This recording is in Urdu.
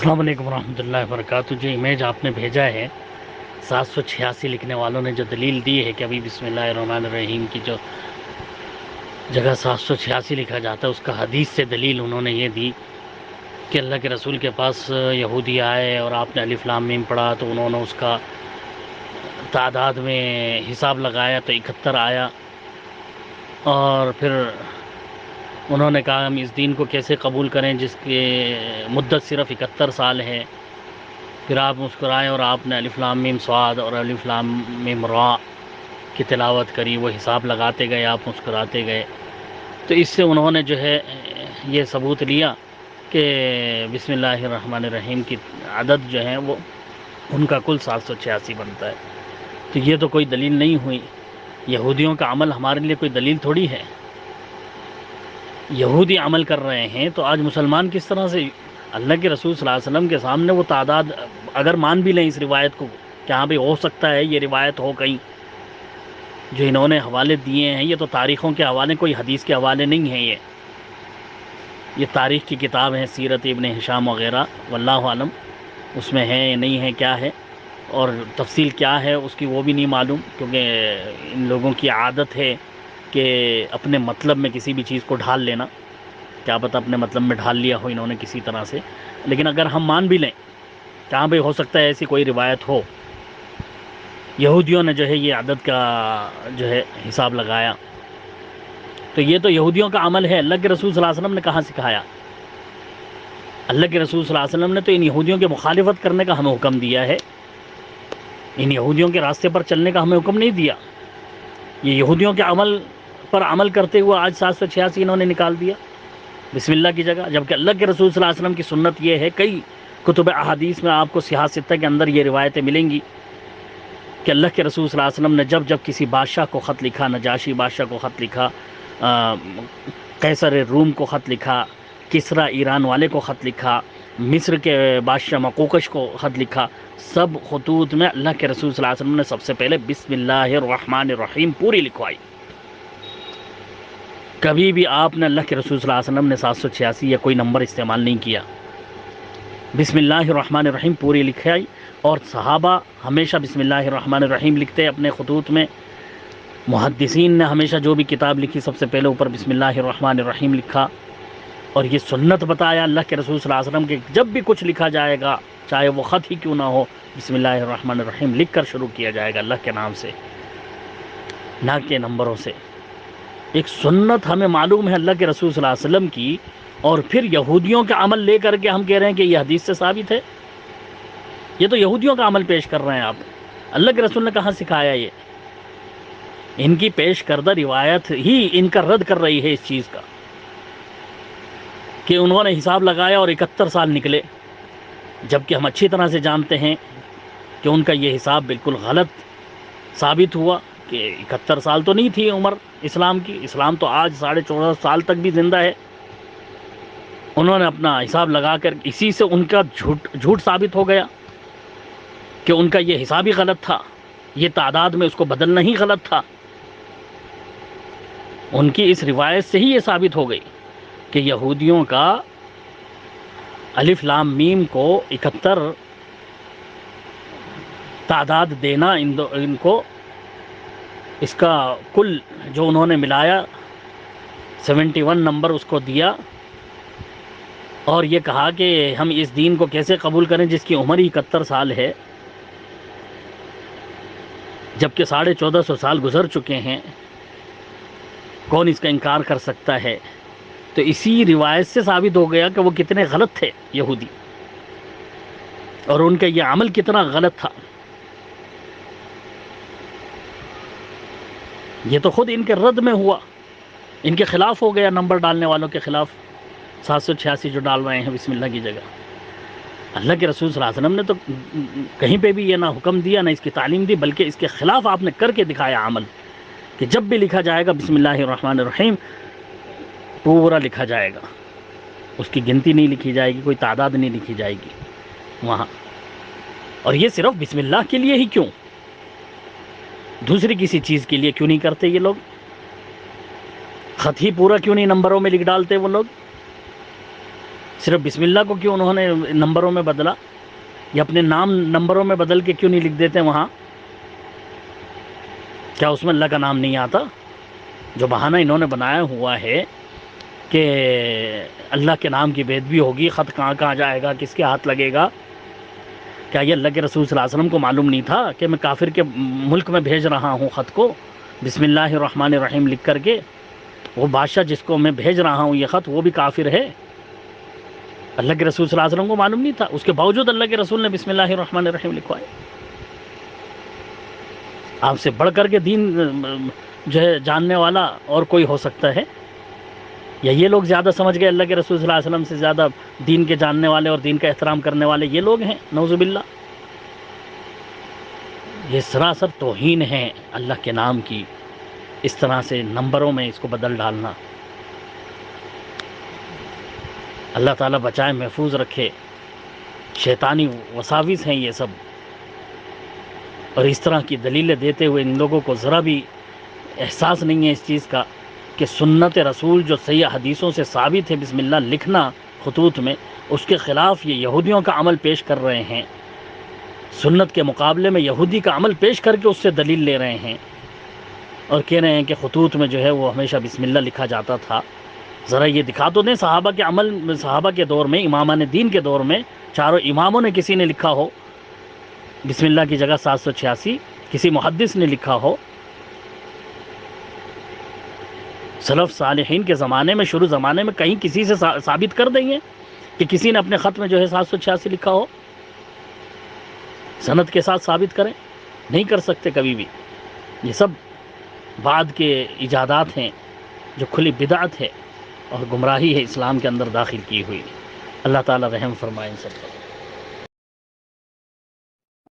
السلام علیکم ورحمۃ اللہ وبرکاتہ۔ جو امیج آپ نے بھیجا ہے 786 لکھنے والوں نے جو دلیل دی ہے کہ ابھی بسم اللہ الرحمن الرحیم کی جو جگہ 786 لکھا جاتا ہے، اس کا حدیث سے دلیل انہوں نے یہ دی کہ اللہ کے رسول کے پاس یہودی آئے اور آپ نے الف لام میم پڑھا تو انہوں نے اس کا تعداد میں حساب لگایا تو 71 آیا، اور پھر انہوں نے کہا ہم اس دین کو کیسے قبول کریں جس کی مدت صرف 71 سال ہے۔ پھر آپ مسکرائے اور آپ نے الف لام میم صاد اور الف لام میم را کی تلاوت کری، وہ حساب لگاتے گئے، آپ مسکراتے گئے۔ تو اس سے انہوں نے جو ہے یہ ثبوت لیا کہ بسم اللہ الرحمن الرحیم کی عدد جو ہے وہ ان کا کل 786 بنتا ہے۔ تو یہ تو کوئی دلیل نہیں ہوئی، یہودیوں کا عمل ہمارے لیے کوئی دلیل تھوڑی ہے۔ یہودی عمل کر رہے ہیں تو آج مسلمان کس طرح سے اللہ کے رسول صلی اللہ علیہ وسلم کے سامنے وہ تعداد، اگر مان بھی لیں اس روایت کو کہ ہاں بھئی ہو سکتا ہے یہ روایت ہو کہیں، جو انہوں نے حوالے دیے ہیں یہ تو تاریخوں کے حوالے، کوئی حدیث کے حوالے نہیں ہیں، یہ تاریخ کی کتاب ہے، سیرت ابن ہشام وغیرہ، واللہ عالم اس میں ہے یا نہیں ہے کیا ہے، اور تفصیل کیا ہے اس کی وہ بھی نہیں معلوم، کیونکہ ان لوگوں کی عادت ہے کہ اپنے مطلب میں کسی بھی چیز کو ڈھال لینا، کیا پتہ اپنے مطلب میں ڈھال لیا ہو انہوں نے کسی طرح سے۔ لیکن اگر ہم مان بھی لیں کہ ہاں بھئی ہو سکتا ہے ایسی کوئی روایت ہو، یہودیوں نے جو ہے یہ عدد کا جو ہے حساب لگایا، تو یہ تو یہودیوں کا عمل ہے، اللہ کے رسول صلی اللہ علیہ وسلم نے کہاں سکھایا؟ اللہ کے رسول صلی اللہ علیہ وسلم نے تو ان یہودیوں کی مخالفت کرنے کا ہمیں حکم دیا ہے، ان یہودیوں کے راستے پر چلنے کا ہمیں حکم نہیں دیا۔ یہ یہودیوں کے عمل پر عمل کرتے ہوئے آج 786 انہوں نے نکال دیا بسم اللہ کی جگہ، جبکہ اللہ کے رسول صلی اللہ علیہ وسلم کی سنت یہ ہے، کئی کتب احادیث میں آپ کو صحاح ستہ کے اندر یہ روایتیں ملیں گی کہ اللہ کے رسول صلی اللہ علیہ وسلم نے جب کسی بادشاہ کو خط لکھا، نجاشی بادشاہ کو خط لکھا، قیصر روم کو خط لکھا، کسرا ایران والے کو خط لکھا، مصر کے بادشاہ مقوقش کو خط لکھا، سب خطوط میں اللہ کے رسول صلی اللہ علیہ وسلم نے سب سے پہلے بسم اللہ الرحمن الرحیم پوری لکھوائی۔ کبھی بھی آپ نے اللہ کے رسول صلی اللہ علیہ وسلم نے 786 یا کوئی نمبر استعمال نہیں کیا، بسم اللہ الرحمن الرحیم پوری لکھائی، اور صحابہ ہمیشہ بسم اللہ الرحمن الرحیم لکھتے اپنے خطوط میں، محدثین نے ہمیشہ جو بھی کتاب لکھی سب سے پہلے اوپر بسم اللہ الرحمن الرحیم لکھا، اور یہ سنت بتایا اللہ کے رسول صلی اللہ علیہ وسلم کہ جب بھی کچھ لکھا جائے گا چاہے وہ خط ہی کیوں نہ ہو، بسم اللہ الرحمن الرحیم لکھ کر شروع کیا جائے گا، اللہ کے نام سے، نہ کہ نمبروں سے۔ ایک سنت ہمیں معلوم ہے اللہ کے رسول صلی اللہ علیہ وسلم کی، اور پھر یہودیوں کا عمل لے کر کے ہم کہہ رہے ہیں کہ یہ حدیث سے ثابت ہے؟ یہ تو یہودیوں کا عمل پیش کر رہے ہیں آپ، اللہ کے رسول نے کہاں سکھایا؟ یہ ان کی پیش کردہ روایت ہی ان کا رد کر رہی ہے اس چیز کا کہ انہوں نے حساب لگایا اور 71 سال نکلے، جبکہ ہم اچھی طرح سے جانتے ہیں کہ ان کا یہ حساب بالکل غلط ثابت ہوا، کہ 71 سال تو نہیں تھی عمر اسلام کی، اسلام تو آج 14.5 سال تک بھی زندہ ہے۔ انہوں نے اپنا حساب لگا کر اسی سے ان کا جھوٹ ثابت ہو گیا کہ ان کا یہ حساب ہی غلط تھا، یہ تعداد میں اس کو بدلنا ہی غلط تھا۔ ان کی اس روایت سے ہی یہ ثابت ہو گئی کہ یہودیوں کا الف لام میم کو 71 تعداد دینا، ان کو اس کا کل جو انہوں نے ملایا 71 نمبر اس کو دیا، اور یہ کہا کہ ہم اس دین کو کیسے قبول کریں جس کی عمر ہی 71 سال ہے، جبکہ 1450 سال گزر چکے ہیں، کون اس کا انکار کر سکتا ہے؟ تو اسی روایت سے ثابت ہو گیا کہ وہ کتنے غلط تھے یہودی، اور ان کا یہ عمل کتنا غلط تھا۔ یہ تو خود ان کے رد میں ہوا، ان کے خلاف ہو گیا، نمبر ڈالنے والوں کے خلاف 786 جو ڈال رہے ہیں بسم اللہ کی جگہ۔ اللہ کے رسول صلی اللہ علیہ وسلم نے تو کہیں پہ بھی یہ نہ حکم دیا نہ اس کی تعلیم دی، بلکہ اس کے خلاف آپ نے کر کے دکھایا عمل، کہ جب بھی لکھا جائے گا بسم اللہ الرحمن الرحیم پورا لکھا جائے گا، اس کی گنتی نہیں لکھی جائے گی، کوئی تعداد نہیں لکھی جائے گی وہاں۔ اور یہ صرف بسم اللہ کے لیے ہی کیوں، دوسری کسی چیز کے لیے کیوں نہیں کرتے یہ لوگ؟ خط ہی پورا کیوں نہیں نمبروں میں لکھ ڈالتے وہ لوگ؟ صرف بسم اللہ کو کیوں انہوں نے نمبروں میں بدلا، یا اپنے نام نمبروں میں بدل کے کیوں نہیں لکھ دیتے وہاں؟ کیا اس میں اللہ کا نام نہیں آتا؟ جو بہانہ انہوں نے بنایا ہوا ہے کہ اللہ کے نام کی بے ادبی ہوگی، خط کہاں کہاں جائے گا، کس کے ہاتھ لگے گا، کیا یہ اللہ کے رسول صلی اللہ علیہ وسلم کو معلوم نہیں تھا کہ میں کافر کے ملک میں بھیج رہا ہوں خط کو بسم اللہ الرحمن الرحیم لکھ کر کے؟ وہ بادشاہ جس کو میں بھیج رہا ہوں یہ خط، وہ بھی کافر ہے۔ اللہ کے رسول صلی اللہ علیہ وسلم کو معلوم نہیں تھا، اس کے باوجود اللہ کے رسول نے بسم اللہ الرحمن الرحیم لکھوائے۔ آپ سے بڑھ کر کے دین جو ہے جاننے والا اور کوئی ہو سکتا ہے؟ یا یہ لوگ زیادہ سمجھ گئے اللہ کے رسول صلی اللہ علیہ وسلم سے زیادہ دین کے جاننے والے اور دین کا احترام کرنے والے یہ لوگ ہیں؟ نعوذ باللہ۔ یہ سراسر توہین ہے اللہ کے نام کی، اس طرح سے نمبروں میں اس کو بدل ڈالنا۔ اللہ تعالیٰ بچائے، محفوظ رکھے۔ شیطانی وساوس ہیں یہ سب، اور اس طرح کی دلیلیں دیتے ہوئے ان لوگوں کو ذرا بھی احساس نہیں ہے اس چیز کا کہ سنت رسول جو صحیح حدیثوں سے ثابت ہے بسم اللہ لکھنا خطوط میں، اس کے خلاف یہ یہودیوں کا عمل پیش کر رہے ہیں۔ سنت کے مقابلے میں یہودی کا عمل پیش کر کے اس سے دلیل لے رہے ہیں، اور کہہ رہے ہیں کہ خطوط میں جو ہے وہ ہمیشہ بسم اللہ لکھا جاتا تھا۔ ذرا یہ دکھا تو دیں صحابہ کے عمل، صحابہ کے دور میں، امامان دین کے دور میں، چاروں اماموں نے کسی نے لکھا ہو بسم اللہ کی جگہ 786، کسی محدث نے لکھا ہو؟ سلف صالحین کے زمانے میں، شروع زمانے میں کہیں کسی سے ثابت کر دیں گے کہ کسی نے اپنے خط میں جو ہے 786 لکھا ہو؟ سند کے ساتھ ثابت کریں، نہیں کر سکتے کبھی بھی۔ یہ سب بعد کے ایجادات ہیں جو کھلی بدعت ہے اور گمراہی ہے اسلام کے اندر داخل کی ہوئی۔ اللہ تعالی رحم فرمائے ان سب پر۔